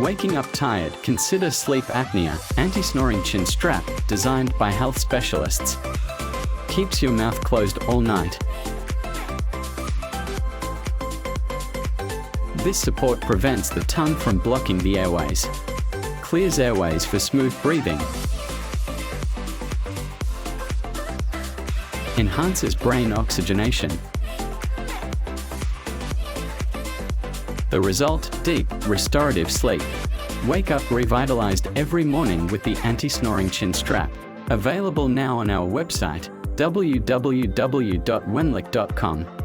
Waking up tired? Consider sleep apnea. Anti Snoring Chin Strap, designed by health specialists. Keeps your mouth closed all night. This support prevents the tongue from blocking the airways. Clears airways for smooth breathing. Enhances brain oxygenation. The result? Deep, restorative sleep. Wake up revitalized every morning with the Anti Snoring Chin Strap. Available now on our website, www.wenlic.com.